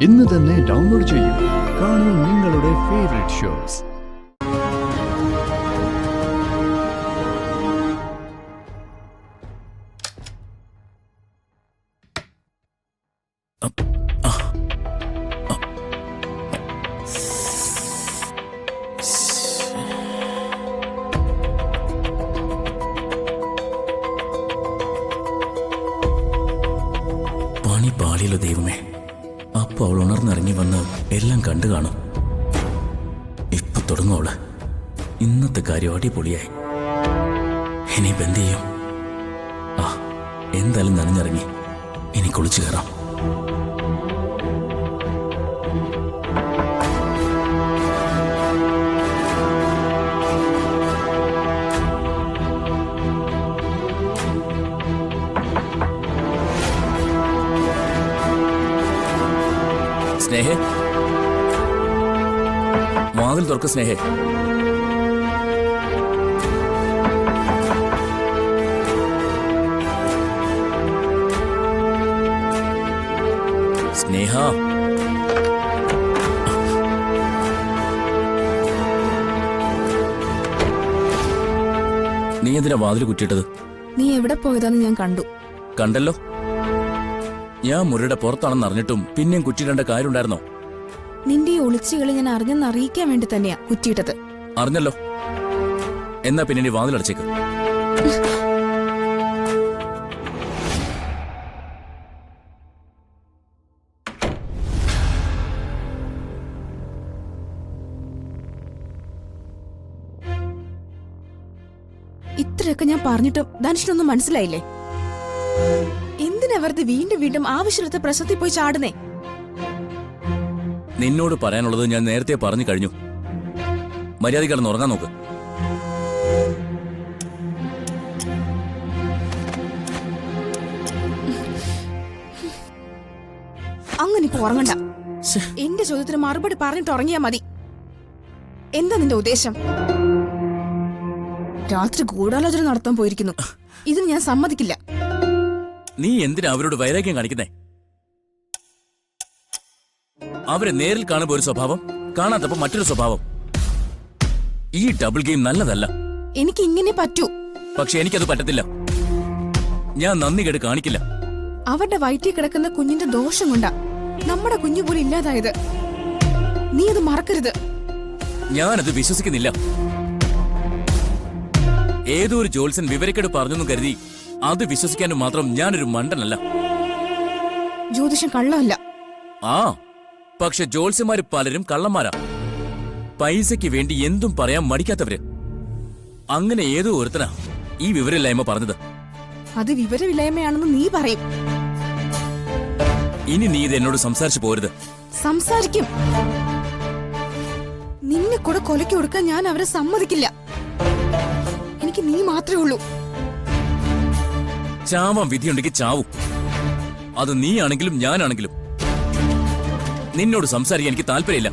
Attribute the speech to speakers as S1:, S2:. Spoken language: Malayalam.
S1: ഇന്ന് തന്നെ ഡൗൺലോഡ് ചെയ്യൂ. കാണൂ നിങ്ങളുടെ ഫേവറേറ്റ് ഷോസ്.
S2: പണി പാളിയല്ലോ ദൈവമേ. അപ്പൊ അവൾ ഉണർന്നിറങ്ങി വന്ന് എല്ലാം കണ്ടു കാണും. ഇപ്പൊ തുടങ്ങുവള്. ഇന്നത്തെ കാര്യം അടിപൊളിയായി. ഇനിയിപ്പോ എന്ത് ചെയ്യും? എന്തായാലും നനഞ്ഞിറങ്ങി ഇനി കുളിച്ചു കയറാം. സ്നേഹേ, വാതിൽ തുറക്ക് സ്നേഹേ. സ്നേഹ, നീ എന്തിനാ വാതിൽ കുറ്റിയിട്ടത്?
S3: നീ എവിടെ പോയതാന്ന് ഞാൻ കണ്ടു.
S2: കണ്ടല്ലോ. ഞാൻ മുറിയുടെ പുറത്താണെന്ന് അറിഞ്ഞിട്ടും പിന്നെയും കുറ്റിയിടേണ്ട കാര്യമുണ്ടായിരുന്നോ?
S3: നിന്റെ ഈ ഒളിച്ചുകളി ഞാൻ അറിഞ്ഞെന്ന് അറിയിക്കാൻ വേണ്ടി തന്നെയാ കുറ്റിയിട്ടത്.
S2: അറിഞ്ഞല്ലോ. എന്നാ പിന്നെ നീ വാതിലടച്ചേക്ക്.
S3: ഇത്രയൊക്കെ ഞാൻ പറഞ്ഞിട്ടും ധനുഷിനൊന്നും മനസ്സിലായില്ലേ? എന്തിനാ വെറുതെ വീണ്ടും വീണ്ടും ആവശ്യമില്ലാത്ത പ്രശ്നത്തിൽ പോയി ചാടുന്നേ?
S2: നിന്നോട് പറയാനുള്ളത് ഞാൻ നേരത്തെ പറഞ്ഞു കഴിഞ്ഞു. മര്യാദ കിടന്ന് ഉറങ്ങാൻ നോക്ക്.
S3: അങ്ങനെ ഇപ്പൊ ഉറങ്ങണ്ട. എന്റെ ചോദ്യത്തിന് മറുപടി പറഞ്ഞിട്ട് ഉറങ്ങിയാ മതി. എന്താ നിന്റെ ഉദ്ദേശം? രാത്രി ഗൂഢാലോചന നടത്താൻ പോയിരിക്കുന്നു. ഇതിന് ഞാൻ സമ്മതിക്കില്ല.
S2: നീ എന്തിനാ അവരോട് വൈരാഗ്യം കാണിക്കുന്നേ? അവരെ നേരിൽ കാണുമ്പോ ഒരു സ്വഭാവം, കാണാത്തപ്പോ മറ്റൊരു സ്വഭാവം. ഈ ഡബിൾ ഗെയിം നല്ലതല്ല.
S3: എനിക്ക് ഇങ്ങനെ പറ്റൂ.
S2: പക്ഷെ എനിക്കത് പറ്റത്തില്ല. ഞാൻ നന്ദി കേട് കാണിക്കില്ല.
S3: അവരുടെ വയറ്റിൽ കിടക്കുന്ന കുഞ്ഞിന്റെ ദോഷം കൊണ്ടാ നമ്മുടെ കുഞ്ഞു പോലും ഇല്ലാതായത്. നീ അത് മറക്കരുത്.
S2: ഞാനത് വിശ്വസിക്കുന്നില്ല. ഏതോ ഒരു ജോത്സ്യൻ വിവരക്കേട് പറഞ്ഞെന്നും കരുതി അത് വിശ്വസിക്കാനും മാത്രം ഞാനൊരു മണ്ടനല്ല.
S3: ജ്യോതിഷം കള്ളമല്ല.
S2: പക്ഷെ ജോത്സ്യന്മാര് പലരും കള്ളന്മാരാ. പൈസയ്ക്ക് വേണ്ടി എന്തും പറയാൻ മടിക്കാത്തവര്. അങ്ങനെ ഏതോ ഒരുത്തനാ ഈ വിവരമില്ലായ്മ പറഞ്ഞത്.
S3: അത് വിവരമില്ലായ്മയാണെന്ന് നീ പറയും.
S2: ഇനി നീ ഇത് എന്നോട് സംസാരിച്ചു പോരുത്.
S3: സംസാരിക്കും. നിന്നെ കൂടെ കൊലയ്ക്ക് കൊടുക്കാൻ ഞാൻ അവരെ സമ്മതിക്കില്ല. എനിക്ക് നീ മാത്രമേ ഉള്ളൂ.
S2: ചാവാൻ വിധിയുണ്ടെങ്കിൽ ചാവും. അത് നീയാണെങ്കിലും ഞാനാണെങ്കിലും. നിന്നോട് സംസാരിക്കാൻ എനിക്ക് താല്പര്യമില്ല.